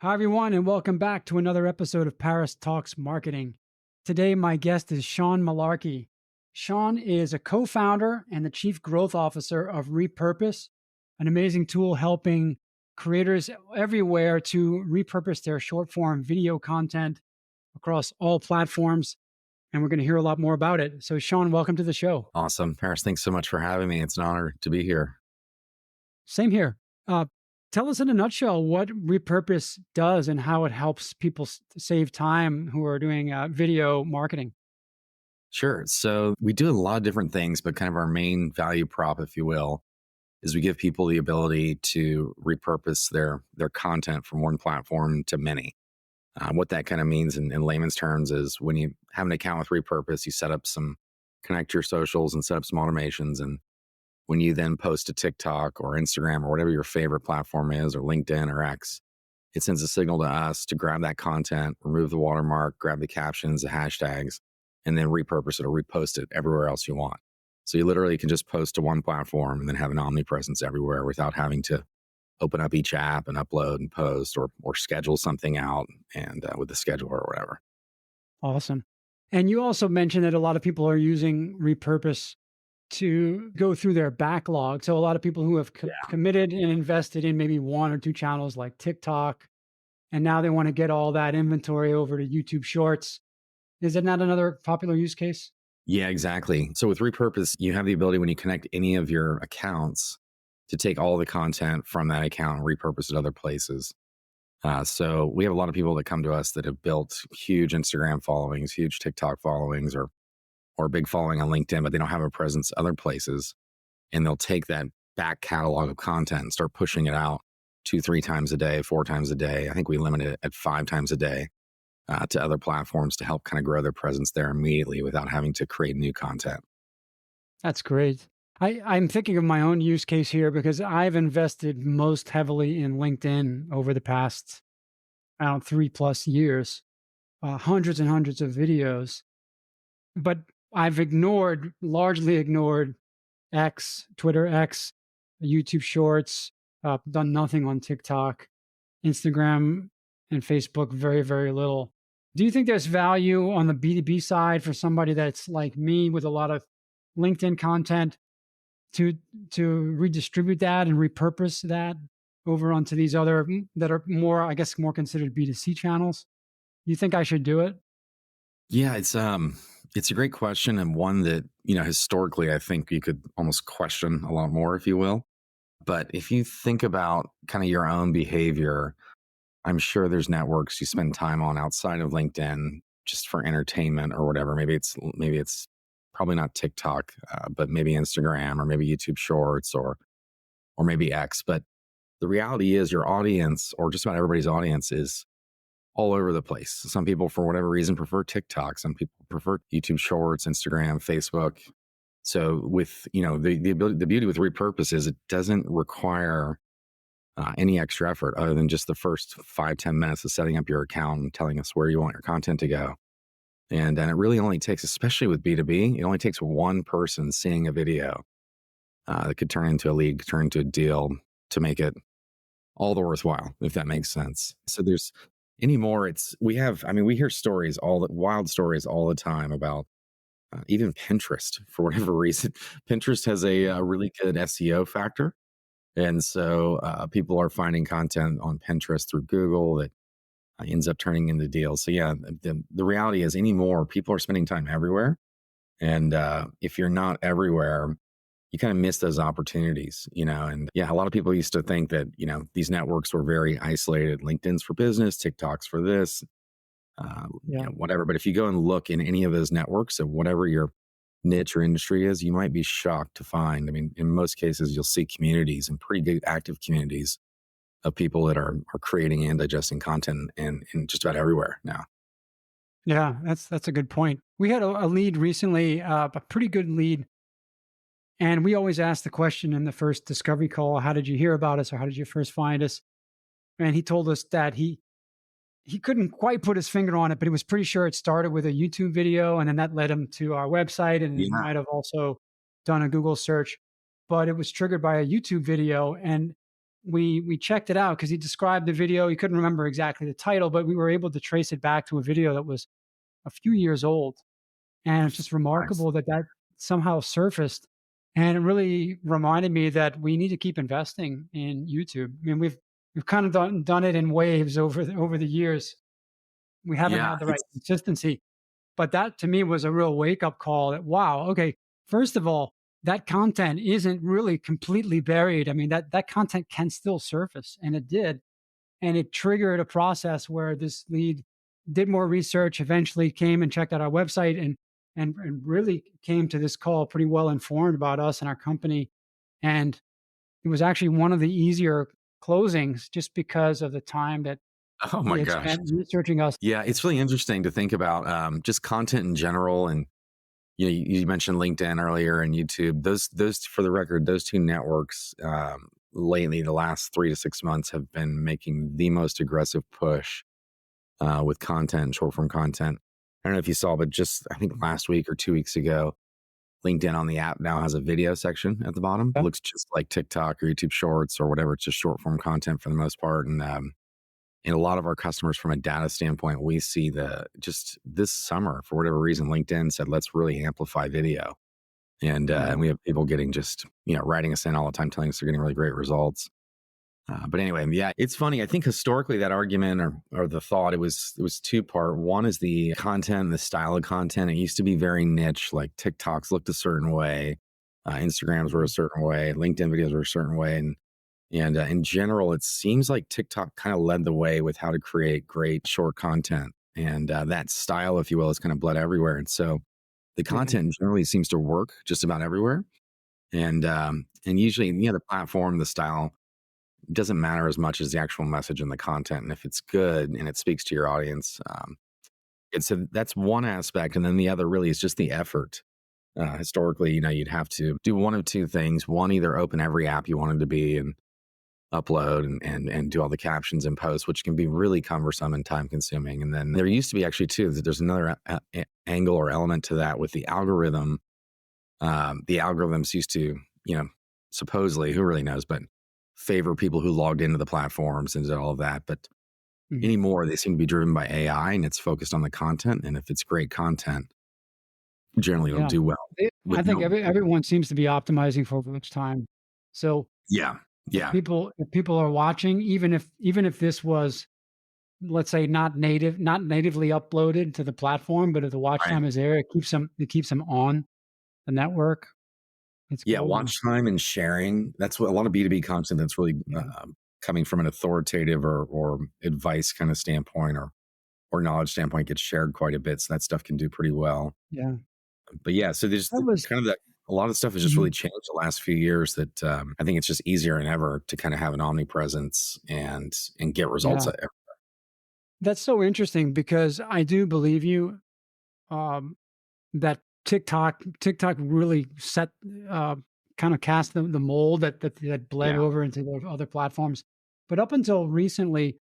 Hi, everyone, and welcome back to another episode of Paris Talks Marketing. Today, my guest is Sean Malarkey. Sean is a co founder and the chief growth officer of Repurpose, an amazing tool helping creators everywhere to repurpose their short form video content across all platforms. And we're going to hear a lot more about it. So, Sean, welcome to the show. Awesome. Paris, thanks so much for having me. It's an honor to be here. Same here. Tell us in a nutshell what Repurpose does and how it helps people save time who are doing video marketing. Sure. So we do a lot of different things, but kind of our main value prop, if you will, is we give people the ability to repurpose their content from one platform to many. What that kind of means in layman's terms is when you have an account with Repurpose, you set up connect your socials and set up some automations. And when you then post to TikTok or Instagram or whatever your favorite platform is, or LinkedIn or X, it sends a signal to us to grab that content, remove the watermark, grab the captions, the hashtags, and then repurpose it or repost it everywhere else you want. So you literally can just post to one platform and then have an omnipresence everywhere without having to open up each app and upload and post or schedule something out and with the scheduler or whatever. Awesome. And you also mentioned that a lot of people are using Repurpose to go through their backlog. So a lot of people who have committed and invested in maybe one or two channels like TikTok, and now they want to get all that inventory over to YouTube Shorts. Is that not another popular use case? Yeah, exactly. So with Repurpose, you have the ability when you connect any of your accounts to take all the content from that account and repurpose it other places. So we have a lot of people that come to us that have built huge Instagram followings, huge TikTok followings, or a big following on LinkedIn, but they don't have a presence other places. And they'll take that back catalog of content and start pushing it out 2, 3 times a day, 4 times a day. I think we limit it at 5 times a day to other platforms to help kind of grow their presence there immediately without having to create new content. That's great. I'm thinking of my own use case here because I've invested most heavily in LinkedIn over the past, around 3+ years, hundreds and hundreds of videos. But I've largely ignored X, Twitter X, YouTube Shorts, done nothing on TikTok, Instagram, and Facebook, very, very little. Do you think there's value on the B2B side for somebody that's like me with a lot of LinkedIn content to redistribute that and repurpose that over onto these other that are more, I guess, more considered B2C channels? You think I should do it? Yeah, it's a great question and one that, historically I think you could almost question a lot more, if you will. But if you think about kind of your own behavior, I'm sure there's networks you spend time on outside of LinkedIn just for entertainment or whatever. Maybe it's probably not TikTok, but maybe Instagram or maybe YouTube Shorts or maybe X. But the reality is your audience, or just about everybody's audience, is all over the place. Some people, for whatever reason, prefer TikTok. Some people prefer YouTube Shorts, Instagram, Facebook. So with the beauty with Repurpose is it doesn't require any extra effort other than just the first 5, 10 minutes of setting up your account and telling us where you want your content to go. And it really only takes, especially with B2B, it only takes one person seeing a video that could turn into a lead, turn into a deal to make it all the worthwhile, if that makes sense. So there's anymore, we hear stories, wild stories all the time about even Pinterest, for whatever reason. Pinterest has a really good SEO factor. And so people are finding content on Pinterest through Google that ends up turning into deals. So yeah, the reality is anymore, people are spending time everywhere. And if you're not everywhere, you kind of miss those opportunities, and yeah, a lot of people used to think that, these networks were very isolated. LinkedIn's for business, TikTok's for this, Yeah. whatever. But if you go and look in any of those networks of whatever your niche or industry is, you might be shocked to find. I mean, in most cases, you'll see communities and pretty good active communities of people that are creating and digesting content in just about everywhere now. Yeah, that's a good point. We had a lead recently, a pretty good lead, and we always ask the question in the first discovery call, "How did you hear about us?" or "How did you first find us?" And he told us that he couldn't quite put his finger on it, but he was pretty sure it started with a YouTube video, and then that led him to our website, and it Yeah. might have also done a Google search, but it was triggered by a YouTube video. And we checked it out because he described the video. He couldn't remember exactly the title, but we were able to trace it back to a video that was a few years old. And it's just Nice. remarkable that that somehow surfaced. And it really reminded me that we need to keep investing in YouTube. I mean, we've kind of done it in waves over the years. We haven't Yeah, had the right it's consistency. But that to me was a real wake up call that, wow, okay, first of all, that content isn't really completely buried. I mean, that content can still surface, and it did. And it triggered a process where this lead did more research, eventually came and checked out our website and really came to this call pretty well informed about us and our company. And it was actually one of the easier closings just because of the time that oh he my had gosh. spent researching us. Yeah, it's really interesting to think about just content in general. And you mentioned LinkedIn earlier and YouTube. Those for the record, those two networks lately, the last 3 to 6 months, have been making the most aggressive push with content, short form content. I don't know if you saw, but just I think last week or 2 weeks ago, LinkedIn on the app now has a video section at the bottom. It Yeah. looks just like TikTok or YouTube Shorts or whatever. It's just short form content for the most part. And a lot of our customers, from a data standpoint, we see the just this summer, for whatever reason, LinkedIn said, let's really amplify video. And Mhm. we have people getting just, writing us in all the time, telling us they're getting really great results. But anyway, yeah, it's funny. I think historically that argument or the thought, it was two part. One is the content, the style of content. It used to be very niche, like TikToks looked a certain way, Instagrams were a Mhm. certain way, LinkedIn videos were a certain way, and in general, it seems like TikTok kind of led the way with how to create great short content, and that style, if you will, is kind of bled everywhere. And so the Yeah. content generally seems to work just about everywhere, and usually, the platform, the style doesn't matter as much as the actual message and the content. And if it's good and it speaks to your audience, that's one aspect. And then the other really is just the effort. Historically, you'd have to do one of two things. One, either open every app you wanted to be and upload and do all the captions and posts, which can be really cumbersome and time consuming. And then there used to be actually too, that there's another angle or element to that with the algorithm. The algorithms used to, supposedly, who really knows, but favor people who logged into the platforms and did all of that. But Mhm. anymore, they seem to be driven by AI and it's focused on the content. And if it's great content, generally it'll Yeah. do well with I think no, everyone seems to be optimizing for which time. So yeah, yeah, if people are watching, even if this was, let's say, not natively uploaded to the platform, but if the watch right. time is there, it keeps them on the network. It's Yeah, golden. watch time and sharing. That's what a lot of B2B content that's really Yeah. coming from an authoritative or advice kind of standpoint or knowledge standpoint gets shared quite a bit. So that stuff can do pretty well. Yeah. But yeah, so there's That was kind of that a lot of stuff has just mhm. really changed the last few years that I think it's just easier than ever to kind of have an omnipresence and get results. Yeah. That's so interesting because I do believe you, um, that TikTok really set, uh, kind of cast the mold that bled Yeah. over into the other platforms. But up until recently,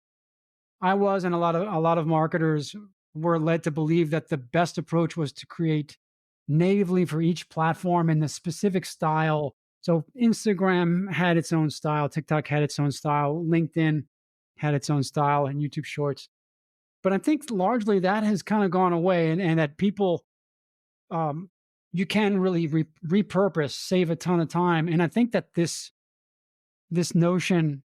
I was, and a lot of marketers were led to believe that the best approach was to create natively for each platform in the specific style. So Instagram had its own style, TikTok had its own style, LinkedIn had its own style, and YouTube Shorts. But I think largely that has kind of gone away, and that people, um, you can really repurpose, save a ton of time. And I think that this notion,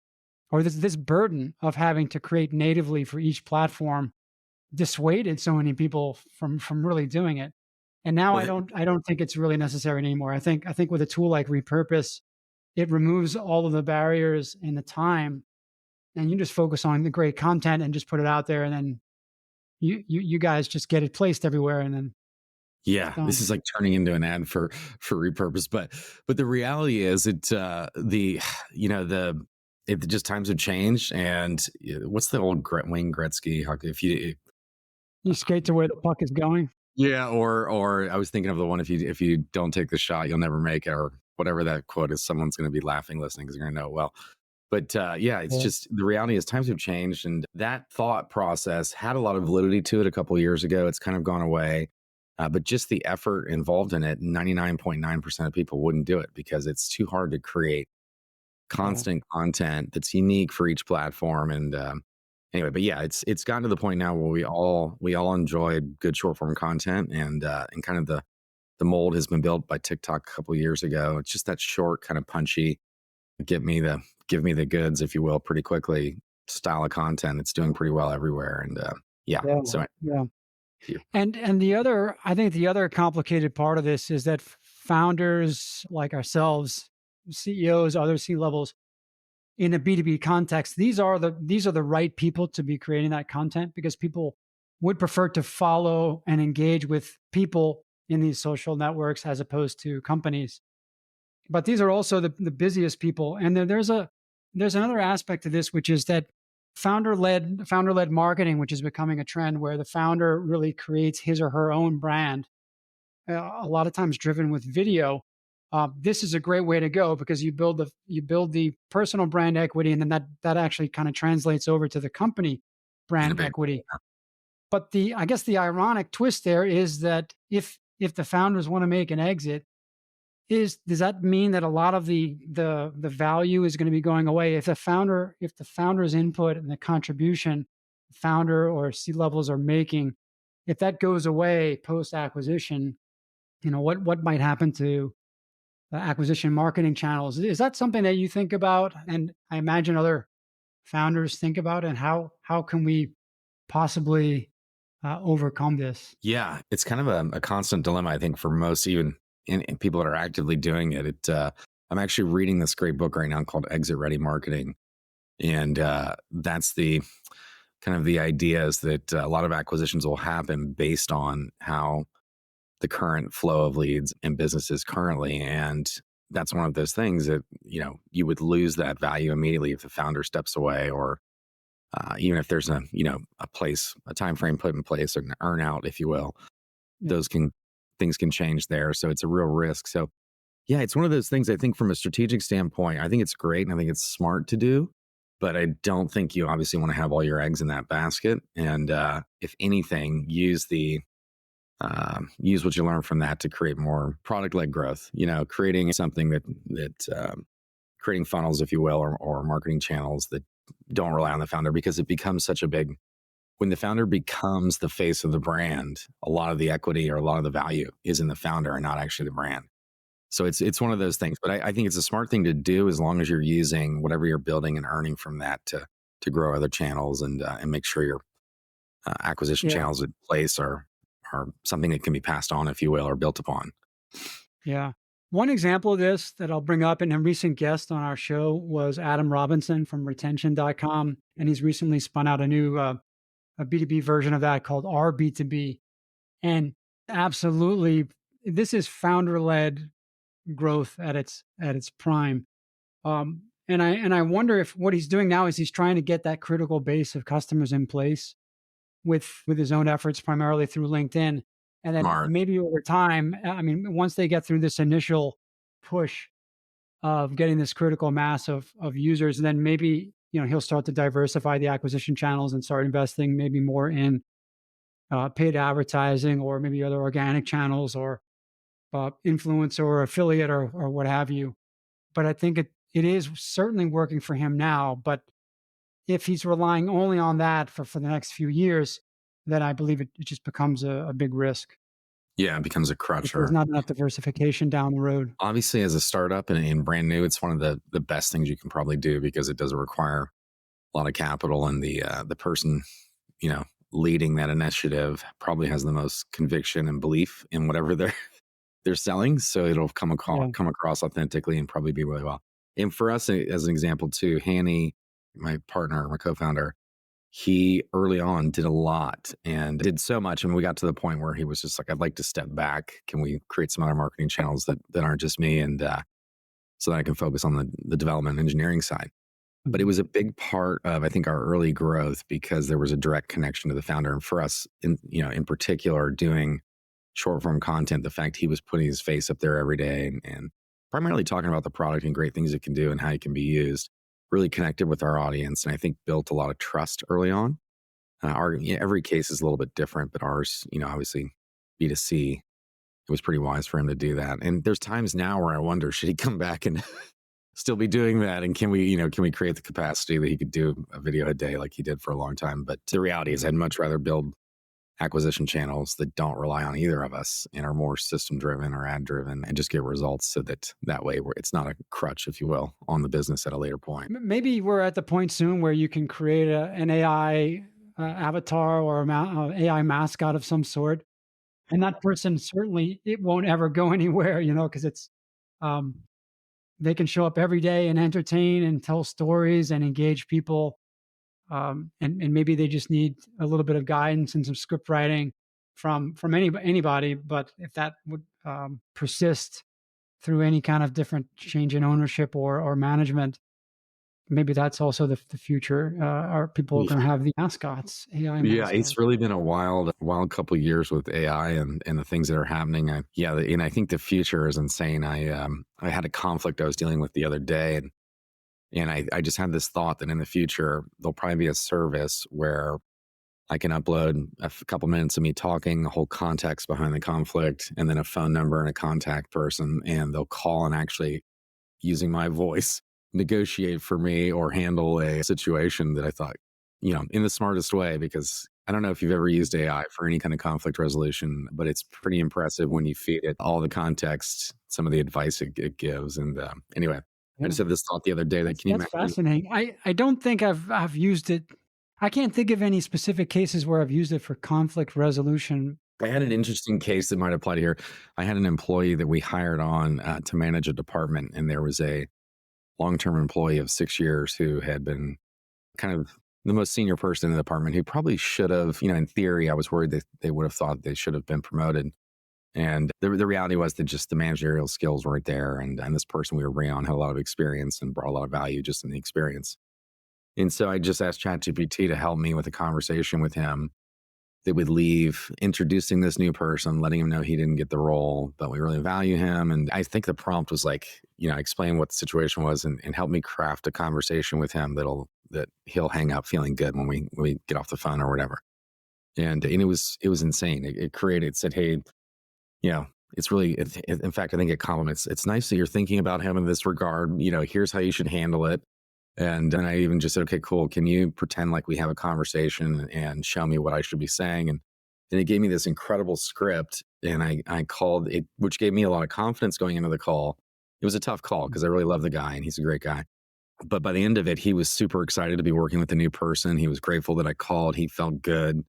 or this burden of having to create natively for each platform dissuaded so many people from really doing it. And now Well, I don't think it's really necessary anymore. I think with a tool like Repurpose, it removes all of the barriers and the time, and you just focus on the great content and just put it out there, and then you guys just get it placed everywhere, and then yeah, this done. is like turning into an ad for repurpose, but the reality is the the it just times have changed, and what's the old Wayne Gretzky? If you You skate to where the puck is going. Yeah, or I was thinking of the one, if you don't take the shot, you'll never make it, or whatever that quote is. Someone's going to be laughing listening because they're going to know it well. But yeah, it's Yeah. just the reality is times have changed, and that thought process had a lot of validity to it a couple of years ago. It's kind of gone away, but just the effort involved in it, 99.9% of people wouldn't do it because it's too hard to create Yeah. constant content that's unique for each platform. And anyway, but yeah, it's gotten to the point now where we all enjoy good short form content, and kind of the mold has been built by TikTok a couple of years ago. It's just that short, kind of punchy, give me the give me the goods, if you will, pretty quickly style of content. It's doing pretty well everywhere, and yeah. Yeah. So Yeah. you And the other, I think the other complicated part of this is that founders like ourselves, CEOs, other C levels in a B2B context, these are the right people to be creating that content, because people would prefer to follow and engage with people in these social networks as opposed to companies. But these are also the busiest people. And there's another aspect to this, which is that founder led marketing, which is becoming a trend where the founder really creates his or her own brand, a lot of times driven with video. This is a great way to go, because you build the personal brand equity, and then that actually kind of translates over to the company in a brand big equity. But the I guess the ironic twist there is that if the founders want to make an exit, does that mean that a lot of the value is going to be going away if the founder's input and the contribution founder or C levels are making, if that goes away post acquisition, what might happen to the acquisition marketing channels? Is that something that you think about, and I imagine other founders think about, and how can we possibly overcome this? Yeah, it's kind of a constant dilemma, I think, for most, even in people that are actively doing it. I'm actually reading this great book right now called Exit Ready Marketing, and that's the kind of the idea is that a lot of acquisitions will happen based on how the current flow of leads and businesses currently, and that's one of those things that you would lose that value immediately if the founder steps away, or even if there's a time frame put in place, or an earn out, if you will. Yeah. Those can things can change there. So it's a real risk. So yeah, it's one of those things. I think from a strategic standpoint, I think it's great and I think it's smart to do, but I don't think you obviously want to have all your eggs in that basket. And if anything, use what you learn from that to create more product led growth. Creating something that creating funnels, if you will, or marketing channels that don't rely on the founder, because it becomes such a big when the founder becomes the face of the brand, a lot of the equity or a lot of the value is in the founder and not actually the brand. So it's one of those things. But I think it's a smart thing to do as long as you're using whatever you're building and earning from that to grow other channels, and make sure your acquisition Yeah. channels in place are something that can be passed on, if you will, or built upon. Yeah. One example of this that I'll bring up, and a recent guest on our show was Adam Robinson from retention.com. And he's recently spun out a B2B version of that called R B2B. And absolutely, this is founder led growth at its prime. And I wonder if what he's doing now is he's trying to get that critical base of customers in place with his own efforts, primarily through LinkedIn. And then Smart. maybe over time, I mean, once they get through this initial push of getting this critical mass of users, then maybe he'll start to diversify the acquisition channels and start investing maybe more in paid advertising, or maybe other organic channels, or influencer or affiliate, or what have you. But I think it is certainly working for him now. But if he's relying only on that for the next few years, then I believe it just becomes a big risk Yeah, it becomes a if crutch. there's Or not enough diversification down the road. obviously, as a startup and brand new, it's one of the best things you can probably do, because it doesn't require a lot of capital, and the person you know leading that initiative probably has the most conviction and belief in whatever they're selling, so it'll Yeah. come across authentically and probably be really well. And for us, as an example too, Hanny, my partner, my co-founder, he early on did a lot and did so much, and we got to the point where he was just like, I'd like to step back. Can we create some other marketing channels that aren't just me, and so that I can focus on the development and engineering side. But it Mhm. was a big part of, I think, our early growth, because there was a direct connection to the founder. And for us, in particular, doing short form content, the fact he was putting his face up there every day, and primarily talking about the product and great things it can do and how it can be used, really connected with our audience, and I think built a lot of trust early on. Every case is a little bit different, but ours, obviously B2C, it was pretty wise for him to do that. And there's times now where I wonder, should he come back and still be doing that? And can we, can we create the capacity that he could do a video a day like he did for a long time? But the reality is I'd much rather build acquisition channels that don't rely on either of us and are more system driven or ad driven and just get results so that way it's not a crutch, if you will, on the business at a later point. Maybe we're at the point soon where you can create an AI avatar or AI mascot of some sort, and that person certainly it won't ever go anywhere, because it's um, they can show up every day and entertain and tell stories and engage people, and maybe they just need a little bit of guidance and some script writing from anybody. But if that would persist through any kind of different change in ownership or management, maybe that's also the future. Are people going to have the mascots, AI Yeah, mascots? it's really been a wild couple of years with AI and the things that are happening. And I think the future is insane. I had a conflict I was dealing with the other day, and I just had this thought that in the future there'll probably be a service where I can upload couple minutes of me talking, the whole context behind the conflict, and then a phone number and a contact person, and they'll call and actually using my voice negotiate for me or handle a situation that I thought, in the smartest way, because I don't know if you've ever used AI for any kind of conflict resolution, but it's pretty impressive when you feed it all the context, some of the advice it gives. And anyway, I Yeah, just had this thought the other day that can you that's imagine? fascinating. I don't think I've used it. I can't think of any specific cases where I've used it for conflict resolution. I had an interesting case that might apply to here. I had an employee that we hired on to manage a department, and there was a long term employee of 6 years who had been kind of the most senior person in the department who probably should have, in theory, I was worried that they would have thought they should have been promoted. And the reality was that just the managerial skills weren't there. And this person we were bringing on had a lot of experience and brought a lot of value just in the experience. And so I just asked ChatGPT to help me with a conversation with him that would leave introducing this new person, letting him know he didn't get the role, but we really value him. And I think the prompt was like, explain what the situation was and help me craft a conversation with him that he'll hang up feeling good when we get off the phone or whatever. And it was insane. It said, hey, it's really, in fact, I think it compliments. It's nice that you're thinking about him in this regard. Here's how you should handle it. And then I even just said, okay, cool. Can you pretend like we have a conversation and show me what I should be saying? And it gave me this incredible script. And I called it, which gave me a lot of confidence going into the call. It was a tough call because I really love the guy and he's a great guy. But by the end of it, he was super excited to be working with the new person. He was grateful that I called. He felt good.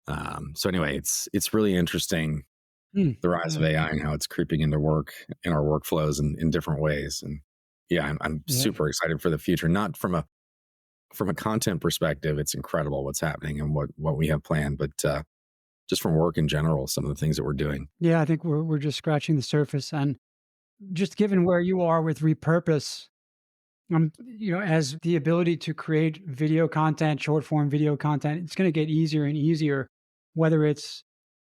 So anyway, it's really interesting, Hmm. the rise of Yeah, AI and how it's creeping into work in our workflows in different ways. And yeah, I'm yeah. super excited for the future, not from a content perspective. It's incredible what's happening and what we have planned, but just from work in general, some of the things that we're doing. Yeah, I think we're just scratching the surface, and just given where you are with Repurpose, as the ability to create video content, short form video content, it's going to get easier and easier. Whether it's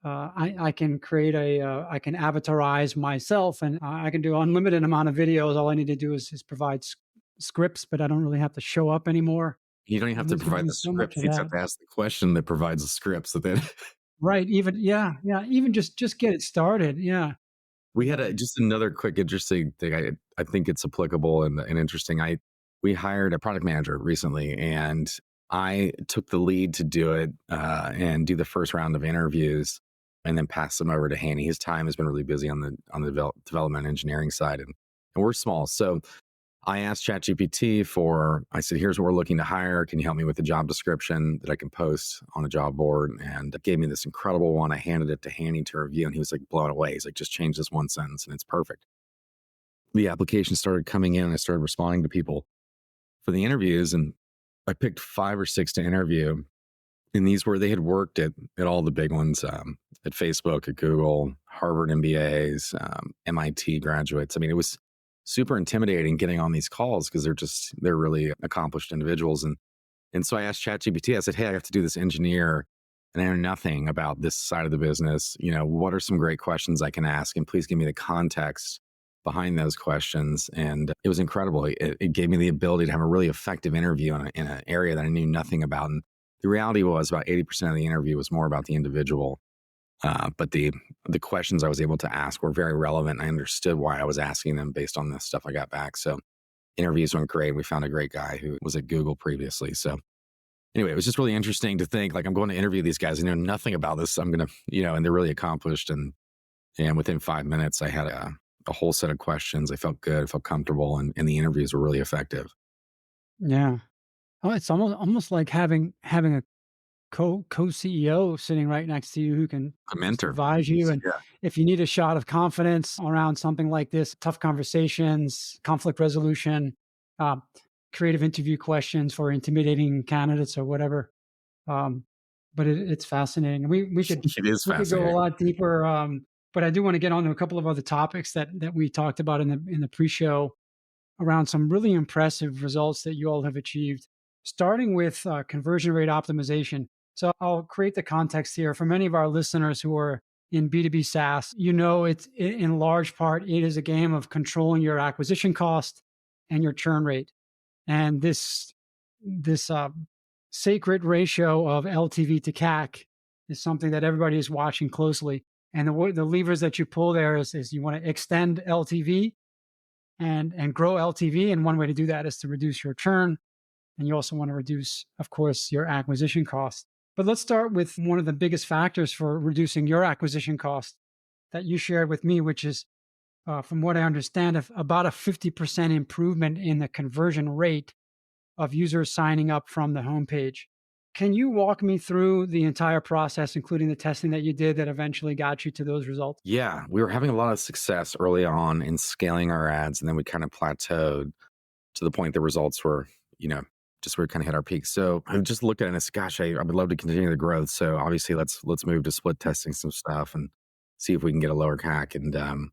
I can create I can avatarize myself, and I can do unlimited amount of videos. All I need to do is provide scripts, but I don't really have to show up anymore. You don't even have And to there's going to provide be the so much script. of You just have that. to ask the question that provides the script. So then Right. Even yeah. Even just get it started. Yeah. we had Um, just another quick interesting thing. I think it's applicable and interesting. We hired a product manager recently, and I took the lead to do it and do the first round of interviews, and then pass them over to Hanny. His time has been really busy on the development engineering side, and we're small. So I asked ChatGPT I said, here's what we're looking to hire. Can you help me with the job description that I can post on a job board? And it gave me this incredible one. I handed it to Hanny to review, and he was like blown away. He's like, just change this one sentence and it's perfect. The application started coming in and I started responding to people for the interviews. And I picked 5 or 6 to interview. And they had worked at all the big ones, at Facebook, at Google, Harvard MBAs, MIT graduates. I mean, it was super intimidating getting on these calls because they're really accomplished individuals. And so I asked ChatGPT, I said, hey, I have to do this engineer and I know nothing about this side of the business. What are some great questions I can ask? And please give me the context behind those questions. And it was incredible. It gave me the ability to have a really effective interview in an area that I knew nothing about. And the reality was about 80% of the interview was more about the individual. But the questions I was able to ask were very relevant. I understood why I was asking them based on the stuff I got back. So interviews went great. We found a great guy who was at Google previously. So anyway, it was just really interesting to think like I'm going to interview these guys. I know nothing about this. I'm gonna, and they're really accomplished. And within 5 minutes, I had a whole set of questions. I felt good, I felt comfortable, and the interviews were really effective. Yeah. Oh, it's almost like having a co-CEO sitting right next to you who can A just mentor. advise you. And Yeah. if you need a shot of confidence around something like this, tough conversations, conflict resolution, uh, creative interview questions for intimidating candidates or whatever. Um, but it's fascinating. We could It is go a fascinating. lot deeper. But I do want to get on to a couple of other topics that we talked about in the pre-show around some really impressive results that you all have achieved, starting with conversion rate optimization. So I'll create the context here for many of our listeners who are in B2B SaaS. It's in large part, it is a game of controlling your acquisition cost and your churn rate. And this sacred ratio of LTV to CAC is something that everybody is watching closely. And the levers that you pull there is you want to extend LTV and grow LTV. And one way to do that is to reduce your churn. And you also want to reduce, of course, your acquisition cost. But let's start with one of the biggest factors for reducing your acquisition cost that you shared with me, which is, from what I understand, about a 50% improvement in the conversion rate of users signing up from the homepage. Can you walk me through the entire process, including the testing that you did that eventually got you to those results? Yeah, we were having a lot of success early on in scaling our ads, and then we kind of plateaued to the point the results were, you know, just where we kind of hit our peak. So I just looked at it and I said, gosh, I would love to continue the growth. So obviously let's move to split testing some stuff and see if we can get a lower CAC. And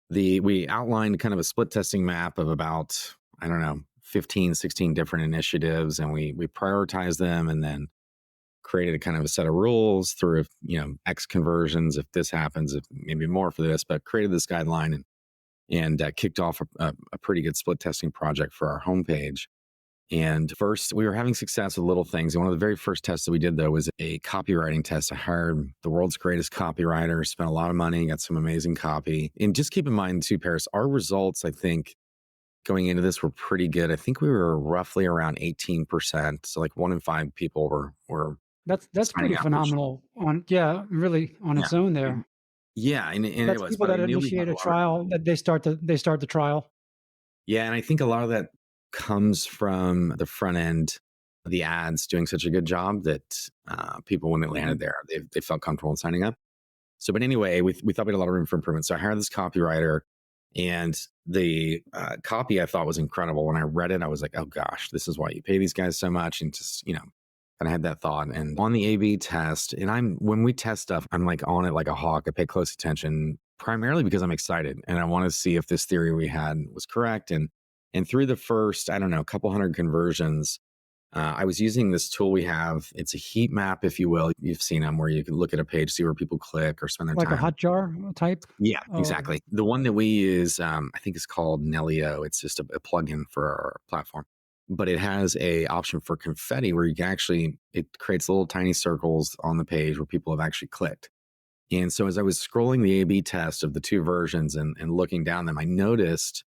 the we outlined kind of a split testing map of about, I don't know, 15, 16 different initiatives, and we prioritized them and then created a kind of a set of rules through, X conversions if this happens, if maybe more for this, but created this guideline and kicked off a pretty good split testing project for our homepage. And first, we were having success with little things. And one of the very first tests that we did, though, was a copywriting test. I hired the world's greatest copywriter, spent a lot of money, got some amazing copy. And just keep in mind, too, Paris, our results, I think, going into this were pretty good. I think we were roughly around 18%. So, like 1 in 5 people were That's pretty signing up, which, phenomenal really on yeah. its own Mhm. there. Yeah, and it That's was, people but I that knew we had initiate a a lot of. trial, that they start the trial. Yeah, and I think a lot of that comes from the front end, the ads doing such a good job that people, when they landed there, they felt comfortable in signing up. So, but anyway, we thought we had a lot of room for improvement. So I hired this copywriter, and the copy I thought was incredible. When I read it, I was like, oh gosh, this is why you pay these guys so much. And just, kind of had that thought. And on the A/B test, and when we test stuff, I'm like on it like a hawk. I pay close attention primarily because I'm excited and I want to see if this theory we had was correct. And through the first, I don't know, couple hundred conversions, I was using this tool we have. It's a heat map, if you will. You've seen them where you can look at a page, see where people click or spend their Like a time. Hotjar type Yeah, of exactly. The one that we use, I think is called Nelio. It's just a plugin for our platform, but it has a option for confetti where you can actually, it creates little tiny circles on the page where people have actually clicked. And so as I was scrolling the A/B test of the two versions and looking down them, I noticed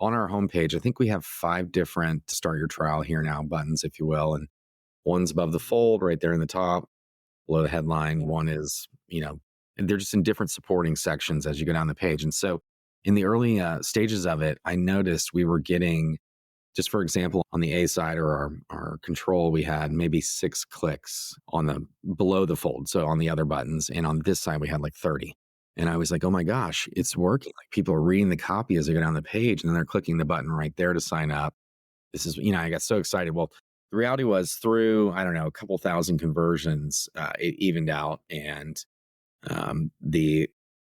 on our homepage, I think we have 5 different start your trial here now buttons, if you will. And one's above the fold right there in the top, below the headline. One is, and they're just in different supporting sections as you go down the page. And so in the early stages of it, I noticed we were getting, just for example, on the A side or our control, we had maybe 6 clicks on the below the fold. So on the other buttons. And on this side, we had like 30. And I was like, oh my gosh, it's working. Like people are reading the copy as they go down the page and then they're clicking the button right there to sign up. This is, I got so excited. Well, the reality was through, I don't know, a couple thousand conversions, it evened out. And the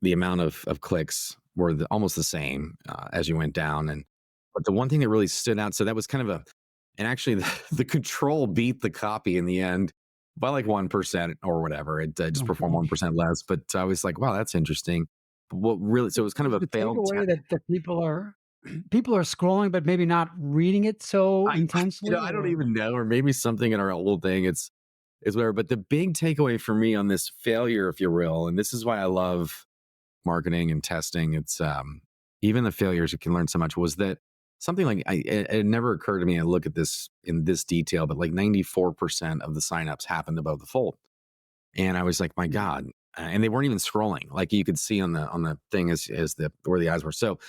amount of clicks were almost the same as you went down. And but the one thing that really stood out, so that was kind of and actually the control beat the copy in the end by like 1% or whatever. It just performed 1% less. But I was like, wow, that's interesting. But what really? So it was kind of is a the failed takeaway test. that people are people are scrolling, but maybe not reading it so I intensely, I don't or even know, or maybe something in our old thing. It's whatever. But the big takeaway for me on this failure, if you will, and this is why I love marketing and testing. It's even the failures you can learn so much, was that something like it never occurred to me to look at this in this detail, but like 94% of the signups happened above the fold. And I was like, my Mhm. God. And they weren't even scrolling. Like you could see on the thing as the where the eyes were. So it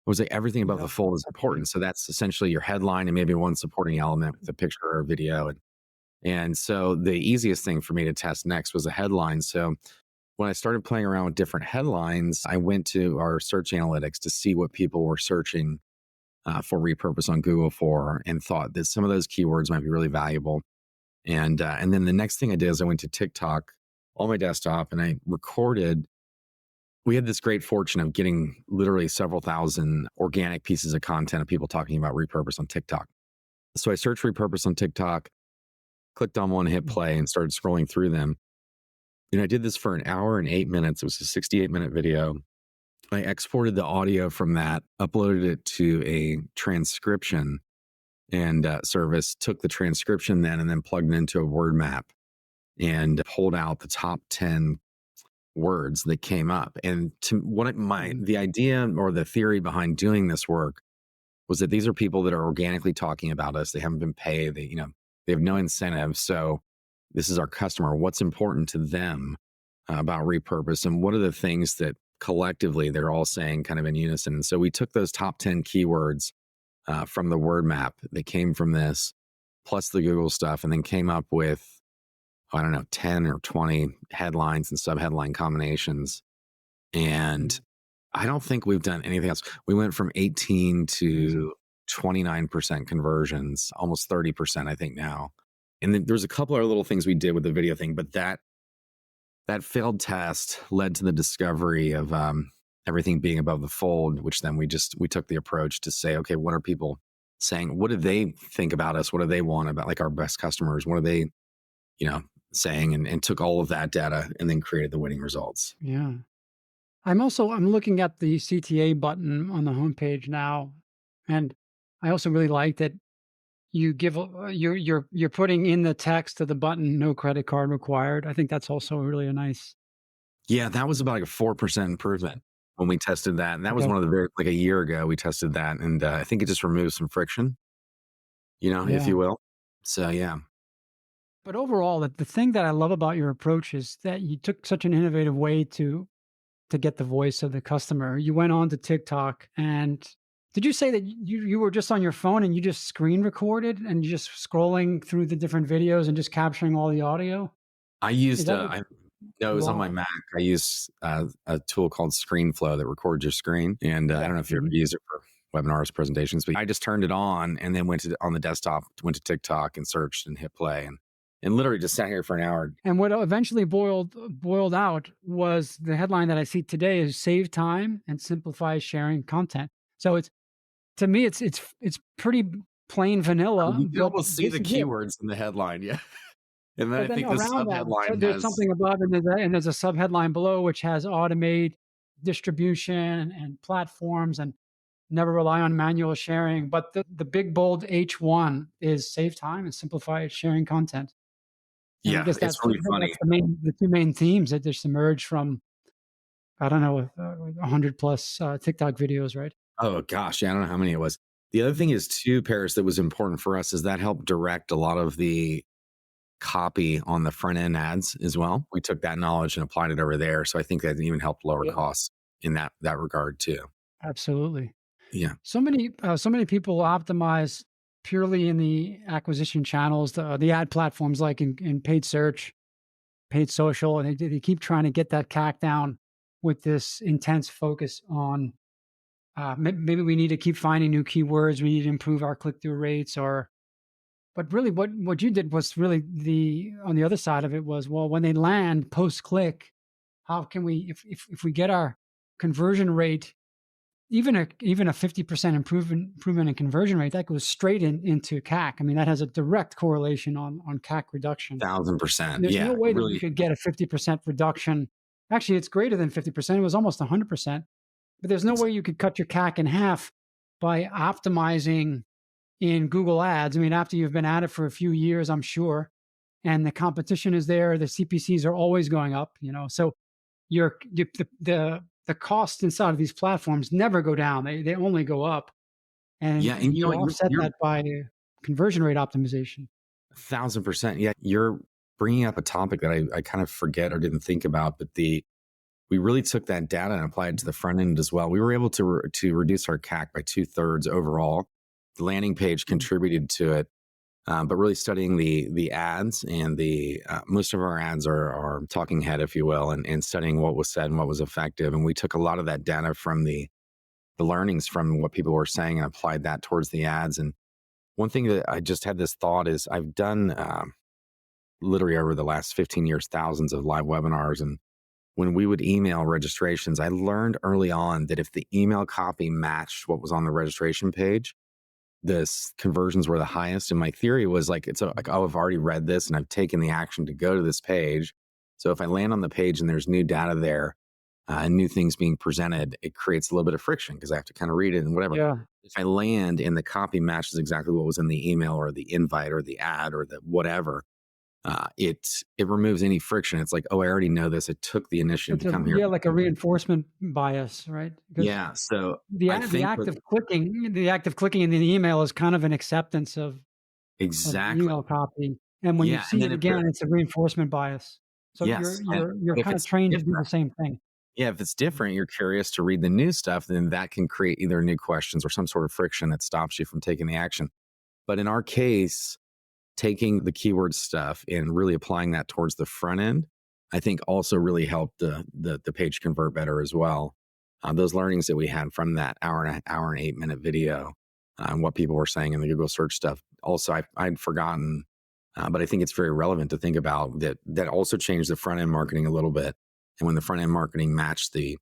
was like everything above Yeah, the fold is that's great. important. So that's essentially your headline and maybe one supporting element with a picture or a video. And so the easiest thing for me to test next was a headline. So when I started playing around with different headlines, I went to our search analytics to see what people were searching for repurpose on Google for, and thought that some of those keywords might be really valuable. And then the next thing I did is I went to TikTok on my desktop and I recorded. We had this great fortune of getting literally several thousand organic pieces of content of people talking about repurpose on TikTok. So I searched repurpose on TikTok, clicked on one, hit Mm. play, and started scrolling through them. And I did this for an hour and 8 minutes. It was a 68-minute video. I exported the audio from that, uploaded it to a transcription and service, took the transcription then and then plugged it into a word map and pulled out the top 10 words that came up. And to what Mhm. the idea or the theory behind doing this work was that these are people that are organically talking about us. They haven't been paid. They have no incentive. So this is our customer. What's important to them about repurpose, and what are the things that collectively they're all saying kind of in unison. And so we took those top 10 keywords from the word map that came from this, plus the Google stuff, and then came up with, I don't know, 10 or 20 headlines and subheadline combinations. And Mhm. I don't think we've done anything else. We went from 18 Amazing. to 29% conversions, almost 30%, I think now. And then there's a couple other little things we did with the video thing, but that failed test led to the discovery of everything being above the fold, which then we took the approach to say, okay, what are people saying? What do they think about us? What do they want about like our best customers? What are they, you know, saying? And took all of that data and then created the winning results. Yeah. I'm looking at the CTA button on the homepage now, and I also really like that you give you're putting in the text of the button, "No credit card required." I think that's also really a nice. Yeah, that was about like a 4% improvement when we tested that. And that was Okay. one of the very, like a year ago, we tested that. And I think it just removes some friction, if Yeah. you will. So, yeah. But overall, the thing that I love about your approach is that you took such an innovative way to get the voice of the customer. You went on to TikTok, and did you say that you were just on your phone and you just screen recorded and you just scrolling through the different videos and just capturing all the audio? I Is used, that what no, it was on my wow. Mac. I use a tool called ScreenFlow that records your screen. And I Yeah. don't know if you ever Mhm. use it for webinars, presentations, but I just turned it on and then went to on the desktop, went to TikTok and searched and hit play and literally just sat here for an hour. And what eventually boiled out was the headline that I see today is "Save time and simplify sharing content." So it's to me, it's pretty plain vanilla, You can but almost see this the is it. keywords in the headline. Yeah. And then But I then think the around that, so subheadline there's has, something above and there's a subheadline below which has automate distribution and platforms and never rely on manual sharing. But the big bold H1 is save time and simplify sharing content. And I yeah, guess it's that's really funny. the two main themes that just emerged from, I don't know, 100 plus TikTok videos, right? Oh gosh, yeah, I don't know how many it was. The other thing is too, Paris, that was important for us is that helped direct a lot of the copy on the front end ads as well. We took that knowledge and applied it over there. So I think that even helped lower Yeah. costs in that regard too. Absolutely. Yeah. So many people optimize purely in the acquisition channels, the ad platforms like in paid search, paid social, and they keep trying to get that CAC down with this intense focus on maybe we need to keep finding new keywords, we need to improve our click through rates, or but really what you did was really the on the other side of it was, well, when they land post click, how can we if we get our conversion rate even a 50% improvement in conversion rate, that goes straight into CAC. I mean, that has a direct correlation on CAC reduction. And 1,000%. there's no Yeah. way that you Really. could get a 50% reduction. Actually, it's greater than 50%. It was almost 100%. But there's no way you could cut your CAC in half by optimizing in Google Ads. I mean, after you've been at it for a few years, I'm sure, and the competition is there, the CPCs are always going up, so the costs inside of these platforms never go down. They only go up. and Yeah, and you know you what? offset You're that by conversion rate optimization. 1,000%. Yeah, you're bringing up a topic that I kind of forget or didn't think about, but we really took that data and applied it to the front end as well. We were able to reduce our CAC by 2/3 overall. The landing page Mm. contributed to it, but really studying the ads and the most of our ads are talking head, if you will, and studying what was said and what was effective. And we took a lot of that data from the learnings from what people were saying and applied that towards the ads. And one thing that I just had this thought is I've done literally over the last 15 years thousands of live webinars, and when we would email registrations, I learned early on that if the email copy matched what was on the registration page, conversions were the highest. And my theory was like, like, oh, I've already read this and I've taken the action to go to this page. So if I land on the page and there's new data there and new things being presented, it creates a little bit of friction because I have to kind of read it and whatever. Yeah. If I land and the copy matches exactly what was in the email or the invite or the ad or the whatever, it removes any friction. It's like, oh, I already know this. I took the initiative It's to a come here. yeah, like a reinforcement bias, right? Because Yeah. So the I act the think act with of clicking the act of clicking in the email is kind of an acceptance of the exactly. email copy, and when you Yeah. And see then it if they're, again, it's a reinforcement bias. So yes. you're But if kinda it's trained to do the different, same thing. yeah, if it's different, you're curious to read the new stuff, then that can create either new questions or some sort of friction that stops you from taking the action. But in our case, taking the keyword stuff and really applying that towards the front end, I think also really helped the page convert better as well. Those learnings that we had from that hour and 8 minute video, and what people were saying in the Google search stuff. Also, I'd forgotten, but I think it's very relevant to think about that. That also changed the front end marketing a little bit. And when the front end marketing matched the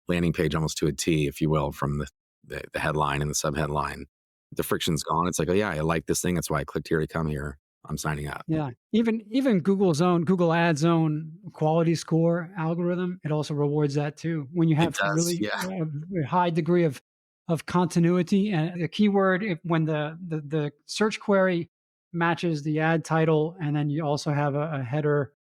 landing page almost to a T, if you will, from the headline and the subheadline, the friction's gone. It's like, oh yeah, I like this thing. That's why I clicked here to come here. I'm signing up. Yeah. Even Google Ads own quality score algorithm, it also rewards that too. When you It have does. really Yeah. a high degree of continuity and the keyword, when the search query matches the ad title, and then you also have a header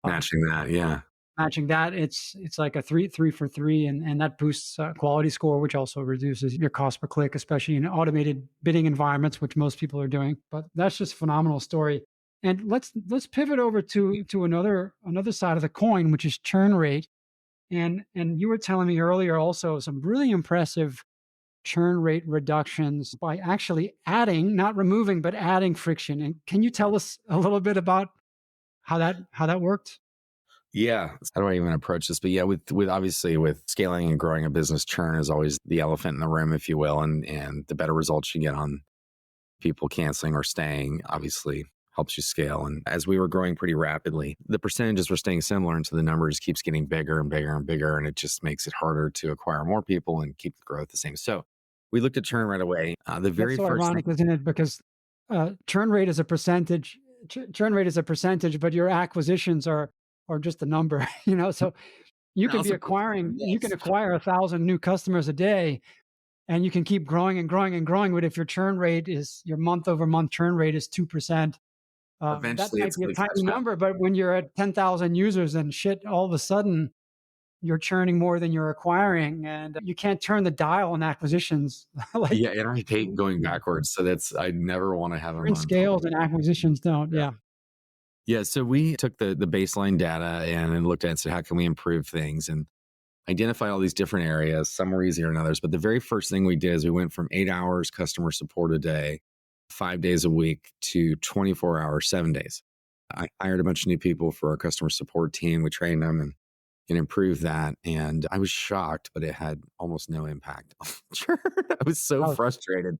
uh, Matching that. Yeah. matching that, it's like a three for three, and that boosts quality score, which also reduces your cost per click, especially in automated bidding environments, which most people are doing. But that's just a phenomenal story. And let's pivot over to another side of the coin, which is churn rate. And you were telling me earlier also some really impressive churn rate reductions by actually adding, not removing, but adding friction. And can you tell us a little bit about how that worked? Yeah. How do I even approach this? But yeah, with obviously with scaling and growing a business, churn is always the elephant in the room, if you will. And the better results you get on people canceling or staying, obviously helps you scale. And as we were growing pretty rapidly, the percentages were staying similar. And so the number just keeps getting bigger and bigger and bigger. And it just makes it harder to acquire more people and keep the growth the same. So we looked at churn right away. The That's very so first ironic, thing, isn't it? Because churn rate is a percentage. Churn rate is a percentage, but your acquisitions are just a number. So you can yes. acquire 1,000 new customers a day, and you can keep growing and growing and growing. But if your month over month churn rate is 2%, that Eventually might it's be a going to tiny catch up. number. But when you're at 10,000 users and shit, all of a sudden you're churning more than you're acquiring, and you can't turn the dial on acquisitions like Yeah, and I hate going backwards. So I never want to have them sprint on. scales and acquisitions don't. Yeah. Yeah. Yeah. So we took the baseline data and then looked at it and said, how can we improve things and identify all these different areas? Some were easier than others. But the very first thing we did is we went from 8 hours customer support a day, 5 days a week to 24 hours, 7 days. I hired a bunch of new people for our customer support team. We trained them and improved that. And I was shocked, but it had almost no impact on churn. I was so Ouch. frustrated.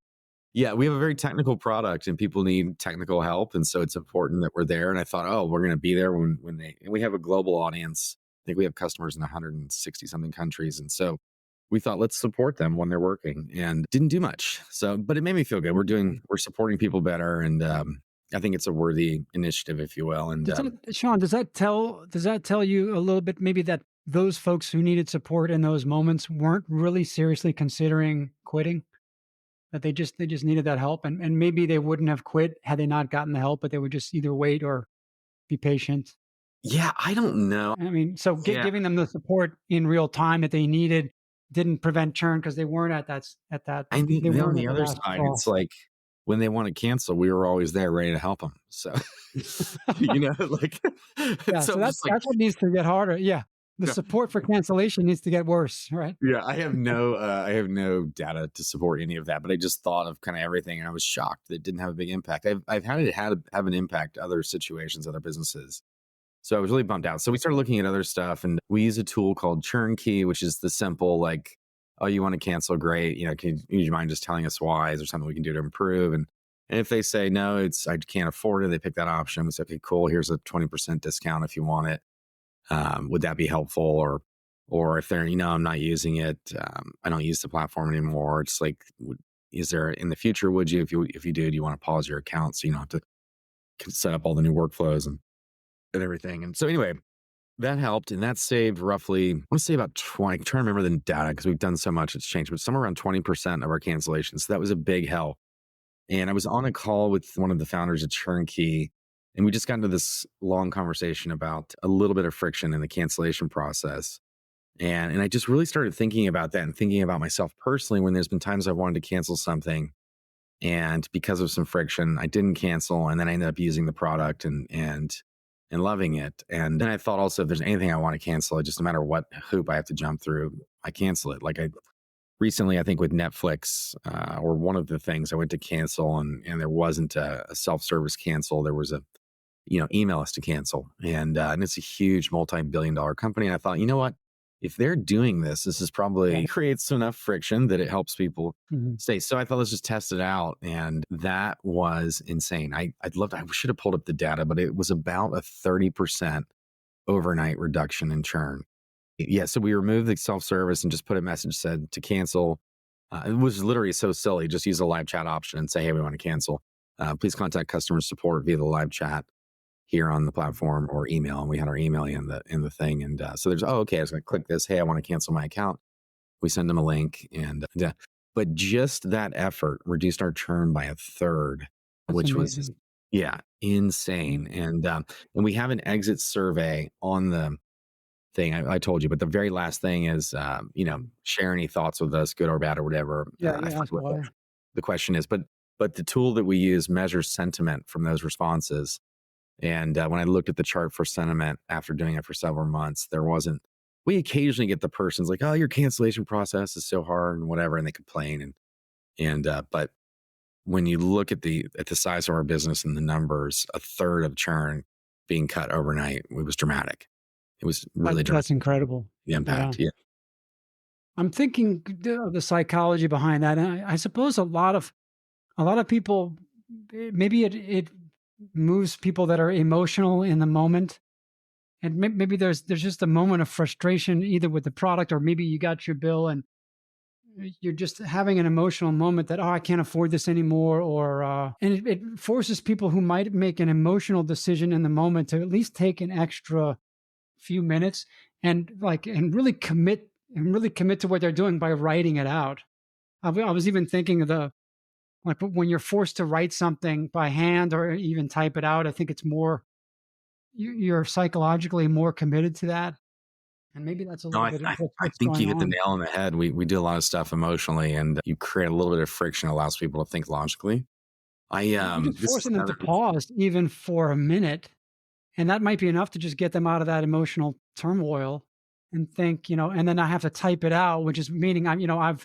Yeah, we have a very technical product and people need technical help. And so it's important that we're there. And I thought, oh, we're going to be there and we have a global audience. I think we have customers in 160 something countries. And so we thought, let's support them when they're working and didn't do much. So, but it made me feel good. We're supporting people better. And I think it's a worthy initiative, if you will. And Does that Sean, does that tell you a little bit maybe that those folks who needed support in those moments weren't really seriously considering quitting? That they just needed that help, and maybe they wouldn't have quit had they not gotten the help, but they would just either wait or be patient. yeah, I don't know. I mean, so Yeah. giving them the support in real time that they needed didn't prevent churn because they weren't at that And they then on weren't at the the other last side, call. it's like when they want to cancel, we were always there ready to help them. So, like, Yeah, so so I'm that's just like, that's what needs to get harder. Yeah. The yeah, support for cancellation needs to get worse, right? yeah, I have no data to support any of that, but I just thought of kind of everything, and I was shocked that it didn't have a big impact. I've had it have an impact other situations, other businesses. So I was really bummed out. So we started looking at other stuff, and we use a tool called Churn, which is the simple like, oh, you want to cancel? Great. Can you mind just telling us why? Is there something we can do to improve? And if they say no, I can't afford it, they pick that option. We say, okay, cool. Here's a 20% discount if you want it. Would that be helpful? Or if they're, I'm not using it, I don't use the platform anymore. It's like, is there in the future? Would you, if you do you want to pause your account so you don't have to set up all the new workflows and everything? And so anyway, that helped, and that saved roughly, I want to say about 20. I'm trying to remember the data because we've done so much, it's changed, but somewhere around 20% of our cancellations. So that was a big help. And I was on a call with one of the founders of Turnkey, and we just got into this long conversation about a little bit of friction in the cancellation process. And I just really started thinking about that and thinking about myself personally when there's been times I've wanted to cancel something. And because of some friction, I didn't cancel. And then I ended up using the product and loving it. And then I thought also, if there's anything I want to cancel, just no matter what hoop I have to jump through, I cancel it. Like I recently, I think with Netflix, or one of the things I went to cancel, and there wasn't a self-service cancel. There was a, email us to cancel. And it's a huge multi-billion-dollar company. And I thought, you know what? If they're doing this, this is Yeah. probably creates enough friction that it helps people Mhm. stay. So I thought, let's just test it out. And that was insane. I should have pulled up the data, but it was about a 30% overnight reduction in churn. Yeah, so we removed the self-service and just put a message said to cancel. It was literally so silly. Just use the live chat option and say, hey, we want to cancel. Please contact customer support via the live chat here on the platform or email. And we had our email in the thing. And so there's, oh, okay, I was going to click this. Hey, I want to cancel my account. We send them a link. But just that effort reduced our churn by a third, That's which was, amazing. yeah, Yeah. insane. And we have an exit survey on the thing I told you, but the very last thing is, share any thoughts with us, good or bad or whatever. Yeah, I you forget asked what why. the question is, but the tool that we use measures sentiment from those responses. And when I looked at the chart for sentiment after doing it for several months, there wasn't. We occasionally get the person's like, "Oh, your cancellation process is so hard and whatever," and they complain. But when you look at the size of our business and the numbers, a third of churn being cut overnight, it was dramatic. It was really dramatic. That's incredible. The Yeah. impact, yeah. I'm thinking the psychology behind that, and I suppose a lot of people, maybe it moves people that are emotional in the moment, and maybe there's just a moment of frustration either with the product, or maybe you got your bill and you're just having an emotional moment that, oh, I can't afford this anymore, or and it forces people who might make an emotional decision in the moment to at least take an extra few minutes and really commit to what they're doing by writing it out. I was even thinking of the like when you're forced to write something by hand or even type it out. I think it's more you're psychologically more committed to that, and maybe that's a No, little I bit of I I what's think going you hit the on. nail on the head. We do a lot of stuff emotionally, and you create a little bit of friction, allows people to think logically. You're just This is forcing them to another. pause even for a minute, and that might be enough to just get them out of that emotional turmoil and think, and then I have to type it out, which is meaning I've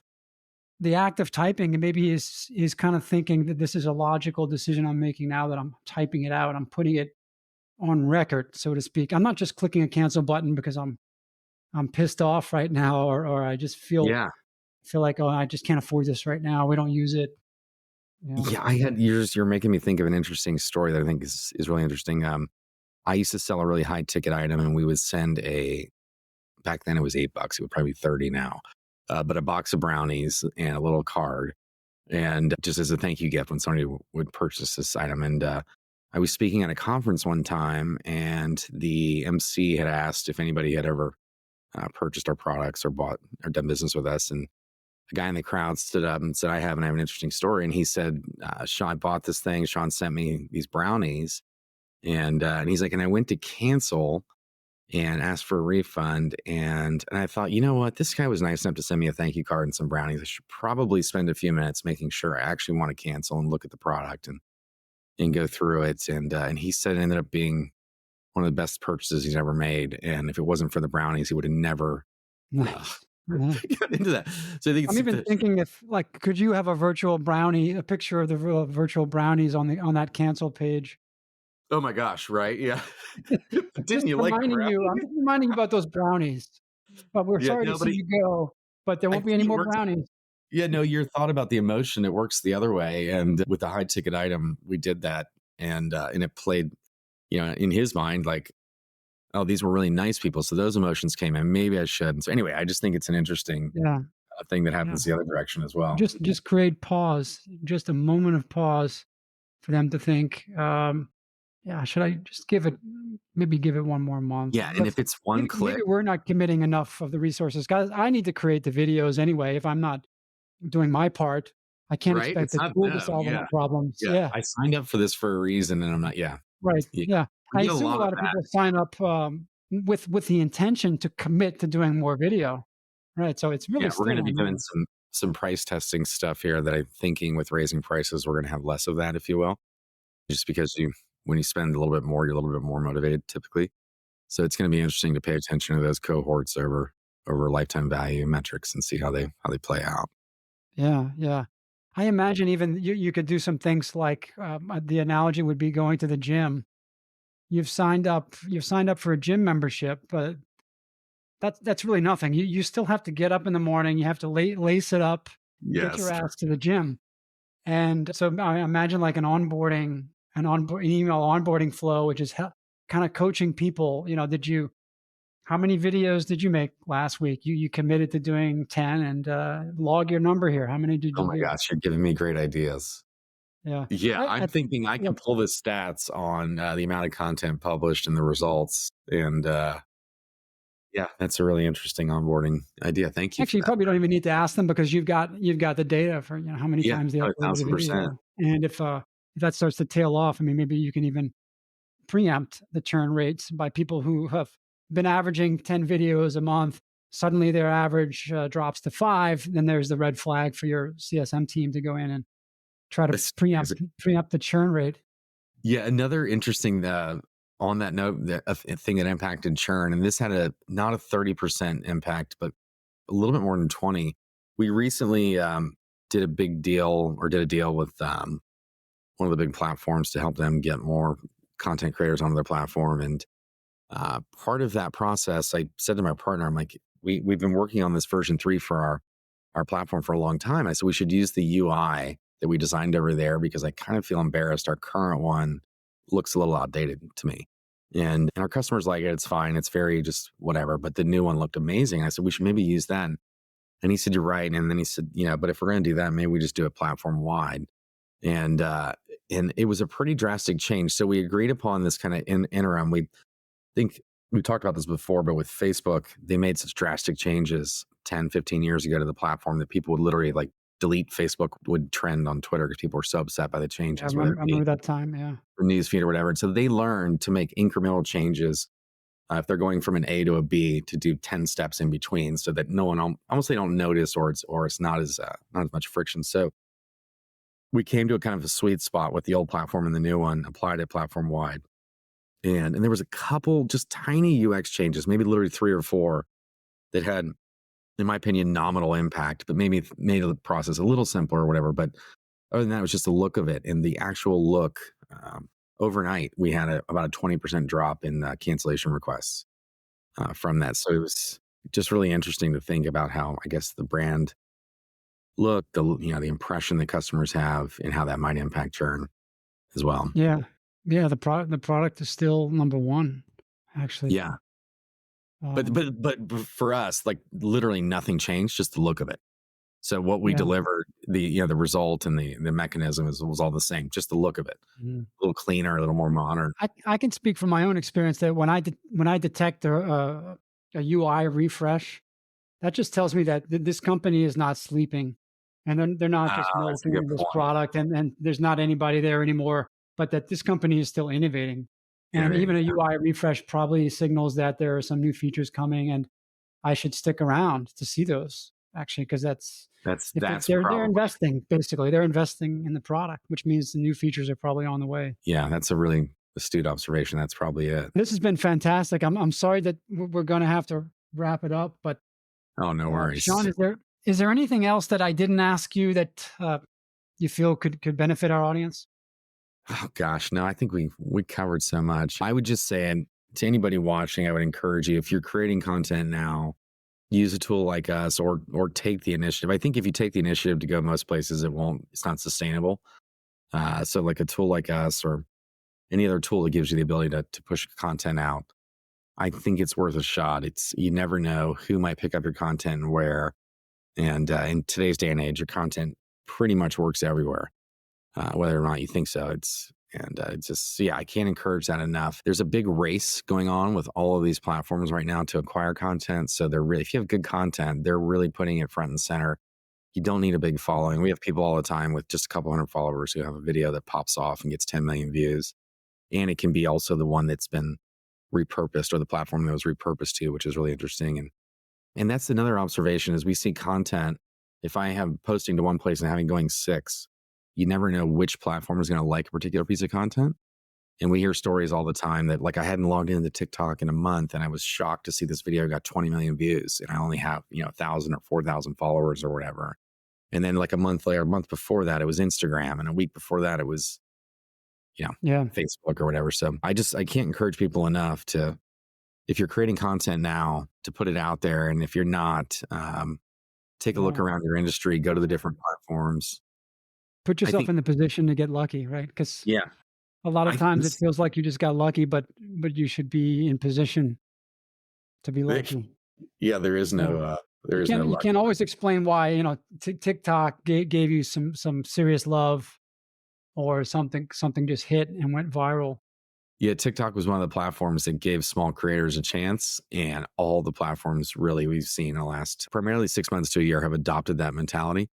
the act of typing and maybe is kind of thinking that this is a logical decision I'm making now that I'm typing it out. I'm putting it on record, so to speak. I'm not just clicking a cancel button because I'm pissed off right now, or I just feel Yeah. feel like, oh, I just can't afford this right now. We don't use it. Yeah. Yeah, you're making me think of an interesting story that I think is really interesting. I used to sell a really high ticket item, and we would send back then it was $8. It would probably be 30 now. But a box of brownies and a little card, and just as a thank you gift when somebody would purchase this item. And I was speaking at a conference one time, and the MC had asked if anybody had ever purchased our products or bought or done business with us. And a guy in the crowd stood up and said, I have an interesting story. And he said, Sean, I bought this thing. Sean sent me these brownies. And he's like, and I went to cancel, and asked for a refund. And I thought, you know what? This guy was nice enough to send me a thank you card and some brownies. I should probably spend a few minutes making sure I actually want to cancel and look at the product and go through it. And he said it ended up being one of the best purchases he's ever made. And if it wasn't for the brownies, he would have never uh, Nice. Yeah. got into that. So I think I'm it's even the, thinking if, like, could you have a virtual brownie, a picture of the virtual brownies on the on that cancel page? oh my gosh, right? Yeah. Didn't Just you like reminding you, I'm brownies? just reminding you about those brownies. But we're Yeah, sorry to no, see but you go, but there I won't be think any it more works. brownies. Yeah, no, your thought about the emotion, it works the other way. And with the high ticket item, we did that, and it played, in his mind, like, oh, these were really nice people. So those emotions came in. Maybe I should. And so anyway, I just think it's an interesting Yeah, thing that yeah. happens the other direction as well. Just create pause, just a moment of pause for them to think, yeah, should I just maybe give it one more month? Yeah, and Let's if it's one maybe click, we're not committing enough of the resources. Guys, I need to create the videos anyway. If I'm not doing my part, I can't right? expect It's the not tool to them. solve all Yeah, my problems. yeah. Yeah, I signed up for this for a reason, and I'm not. Yeah, right. yeah. Yeah. We I get a assume a lot of lot of that. people sign up, with the intention to commit to doing more video. Right, so it's Yeah, really we're going still to be on doing them. some price testing stuff here that I'm thinking with raising prices, we're going to have less of that, if you will, just because when you spend a little bit more, you're a little bit more motivated typically. So it's going to be interesting to pay attention to those cohorts over lifetime value metrics and see how they play out. Yeah, yeah. I imagine even you could do some things like, the analogy would be going to the gym. You've signed up for a gym membership, but that's really nothing. You still have to get up in the morning, you have to lace it up, get your Yes. ass to the gym. And so I imagine like an email onboarding flow, which is kind of coaching people, how many videos did you make last week? You committed to doing 10 and log your number here. How many did Oh you my do? gosh, you're giving me great ideas. Yeah. Yeah, I I'm thinking I yeah. can pull the stats on the amount of content published and the results. And yeah, that's a really interesting onboarding idea. Thank you for Actually, you that. probably don't even need to ask them because you've got the data for, how many Yeah, times they a uploaded a thousand percent. video. And if that starts to tail off, I mean, maybe you can even preempt the churn rates by people who have been averaging 10 videos a month. Suddenly their average drops to 5, then there's the red flag for your CSM team to go in and try to preempt the churn rate. Yeah, another interesting on that note, a thing that impacted churn, and this had a not a 30% impact, but a little bit more than 20. We recently did a big deal or did a deal with one of the big platforms to help them get more content creators onto their platform. And part of that process, I said to my partner, I'm like, we've been working on this version 3 for our platform for a long time. I said we should use the UI that we designed over there because I kind of feel embarrassed. Our current one looks a little outdated to me. And our customers like it. It's fine. It's very just whatever. But the new one looked amazing. I said we should maybe use that. And he said, you're right. And then he said, but if we're going to do that, maybe we just do it platform wide. And and it was a pretty drastic change. So we agreed upon this kind of interim. We think we talked about this before, but with Facebook, they made such drastic changes 10, 15 years ago to the platform that people would literally like delete Facebook would trend on Twitter because people were so upset by the Yeah, changes, whether it I be remember that time. Yeah. the newsfeed or whatever. And so they learned to make incremental changes if they're going from an A to a B to do 10 steps in between so that no one almost they don't notice or it's not as much friction. So we came to a kind of a sweet spot with the old platform and the new one, applied it platform wide. And there was a couple just tiny UX changes, maybe literally 3 or 4 that had, in my opinion, nominal impact, but maybe made the process a little simpler or whatever. But other than that, it was just the look of it and the actual look. Overnight, we had about a 20% drop in cancellation requests from that. So it was just really interesting to think about how I guess the brand look, the impression that customers have, and how that might impact churn as well. Yeah. Yeah, the product is still number 1, actually. Yeah, but Um, but but for us, like literally nothing changed, just the look of it. So what we yeah. delivered, the result and the mechanism was all the same, just the look of it, Mhm. a little cleaner, a little more modern. I can speak from my own experience that when I detect a UI refresh, that just tells me that this company is not sleeping, and they're not Ah, just that's a good milking this point. product, and there's not anybody there anymore, but that this company is still innovating. Yeah, And there you even a go. UI refresh probably signals that there are some new features coming, and I should stick around to see those actually, because that's if That's they're probably investing basically, they're investing in the product, which means the new features are probably on the way. yeah, that's a really astute observation. That's probably it. This has been fantastic. I'm sorry that we're going to have to wrap it up, but Oh, no Sean, worries. is there anything else that I didn't ask you that you feel could benefit our audience? Oh gosh, no, I think we covered so much. I would just say, and to anybody watching, I would encourage you if you're creating content now, use a tool like us, or take the initiative. I think if you take the initiative to go most places, it's not sustainable. So like a tool like us or any other tool that gives you the ability to push content out, I think it's worth a shot. It's you never know who might pick up your content and where. And in today's day and age, your content pretty much works everywhere, whether or not you think so. It's just yeah, I can't encourage that enough. There's a big race going on with all of these platforms right now to acquire content. So they're really, if you have good content, they're really putting it front and center. You don't need a big following. We have people all the time with just a couple hundred followers who have a video that pops off and gets 10 million views. And it can be also the one that's been repurposed or the platform that was repurposed to, which is really interesting. And that's another observation is we see content. If I have posting to one place and having going six, you never know which platform is going to like a particular piece of content. And we hear stories all the time that like I hadn't logged into TikTok in a month and I was shocked to see this video got 20 million views and I only have, 1,000 or 4,000 followers or whatever. And then like a month later, a month before that, it was Instagram. And a week before that, it was, you know, Yeah, Facebook or whatever. So I can't encourage people enough to, if you're creating content now, to put it out there. And if you're not, take a look yeah. around your industry, go to the different platforms. Put I yourself think, in the position to get lucky, right? Because yeah, a lot I of think times it this, feels like you just got lucky, but you should be in position to be there, lucky. yeah, Yeah. there is no You luck. can't always explain why, TikTok gave you some serious love, or something just hit and went viral. Yeah, TikTok was one of the platforms that gave small creators a chance, and all the platforms really we've seen in the last primarily 6 months to a year have adopted that mentality.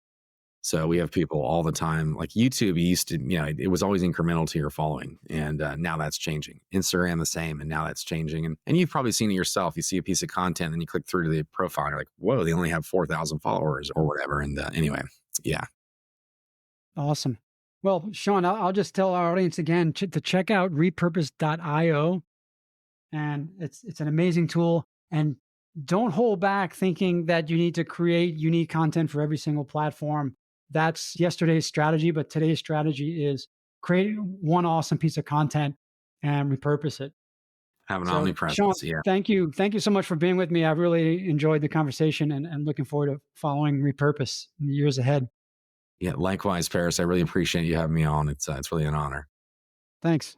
So we have people all the time, like YouTube used to, it was always incremental to your following. And now that's changing. Instagram, the same. And now that's changing. And you've probably seen it yourself. You see a piece of content and you click through to the profile and you're like, whoa, they only have 4,000 followers or whatever. And anyway, yeah, Awesome. Well, Sean, I'll just tell our audience again to check out repurpose.io, and it's an amazing tool. And don't hold back thinking that you need to create unique content for every single platform. That's yesterday's strategy, but today's strategy is create one awesome piece of content and repurpose it. have an So, Sean, omnipresence. Yeah. thank you so much for being with me. I really enjoyed the conversation, and looking forward to following Repurpose in the years ahead. Yeah. Likewise, Paris, I really appreciate you having me on. It's really an honor. Thanks.